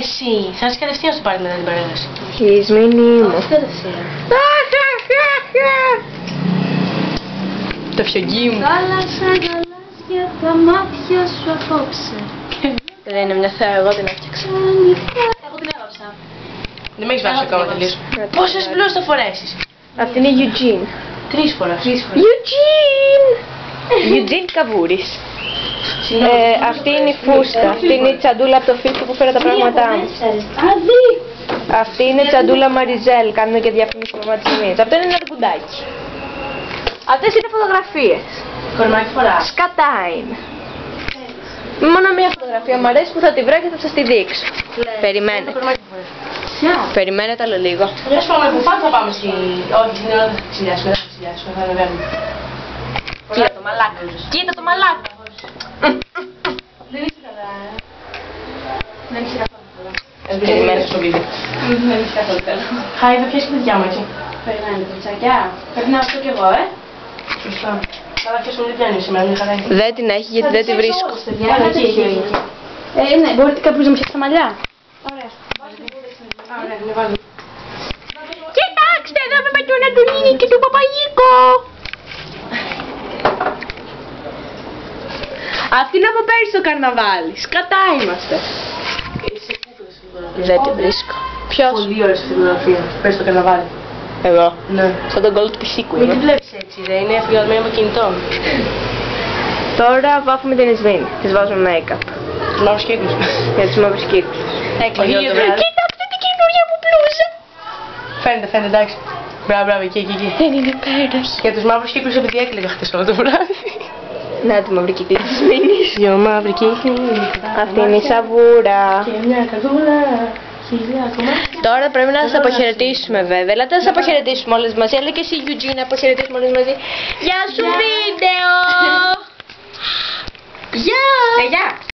Εσύ, θα είσαι κατευθείαν στο πάρτι μετά την παρέλαση. Χεισμενή μου. Όχι κατευθείαν. Το φιωγγί μου. Θάλασσα γαλάζια τα μάτια σου απόψε. Δεν είναι μια θέα, εγώ την έφτιαξα. Εγώ την έγραψα. Δεν με έχεις βάλει ακόμα τελείως. Πόσες μπλούζες θα φορέσεις? Αυτή είναι η Eugene. 3 φορές. Eugene! Eugene Καβούρης. Αυτή είναι η φούστα. Αυτή είναι η τσαντούλα από το φίσκο που φέρα τα πράγματά μου. Αυτή είναι η τσαντούλα Μαριζέλ. Κάνουμε και διαφήμιση με ματσιμίες. Αυτό είναι ένα κουντάκι. Αυτές είναι φωτογραφίες. Κορμάκι φοράς. Σκατά είναι. Μόνο μία φωτογραφία μου αρέσει που θα τη βρω και θα σας τη δείξω. Περιμένετε. Περιμένετε άλλο λίγο. Ας πάμε που πάντα θα πάμε στη... Όχι, στην ώρα θα ξυλιάσουμε, δεν θα ξυλιάσουμε, θα ανεβαίνουμε. Κοίτα το μαλάκα. Κοίτα το μαλάκα. Δεν είσαι καλά, Δεν είσαι καθόλου καλά. Περιμένετε στο βίντεο. Δεν είσαι καθόλου καλά. Χάι, θα πιάσει και τα δικιά μου, έτσι. Περιμένετε, πιτσακιά. Πρέπει να αυτό κι εγώ, Σωστά. Καλά, ποιος μου δεν πιάνει σήμερα, μια χαρά έχει. Δεν την έχει γιατί δεν τη βρίσκω. Ναι, μπορείτε κάποιος να μου φτιάξει τα μαλλιά. Ωραία, ναι, βάλω. Κοιτάξτε, εδώ με τον Αντωνίνη και τον Παπαγίκο. Αυτή είναι από πέρυσι το καρναβάλι. Σκατά είμαστε. Είσαι κούκλα στη φωτογραφία. Δεν την βρίσκω. Ποιος? Πολύ ωραία στη φωτογραφία. Πες το καρναβάλι. Εγώ. Ναι. Σαν τον κόλλο του πισίκου Μην είμαι. τη βλέπεις έτσι, δεν είναι αφιερωμένη από κινητό. Τώρα βάφουμε την Εσβήνη. Της βάζουμε make-up. Τους μαύρους κύκλους. Για τους μαύρους κύκλους. Έκλειγε το βράδυ. Κοιτάξτε την καινούργια μου μπλούζα. Φαίνεται, εντάξει. Μπράβο, μπράβο, εκεί. Δεν είναι υπέροχη. Για τους μαύρους κύκλους επειδή έκλαιγα χτες όλο το βράδυ. Να τη μαύρη κύκλη της Εσβήνης. Δυο μαύροι κύκλοι. Αυτή είναι η σαβούρα. Και μια καρδούλα. Τώρα πρέπει να σας αποχαιρετήσουμε βέβαια. Ελάτε να σας αποχαιρετήσουμε όλες μαζί. Αλλά και εσύ Eugene να αποχαιρετήσουμε όλες μαζί. Γεια σου βίντεο! Γεια! Γεια!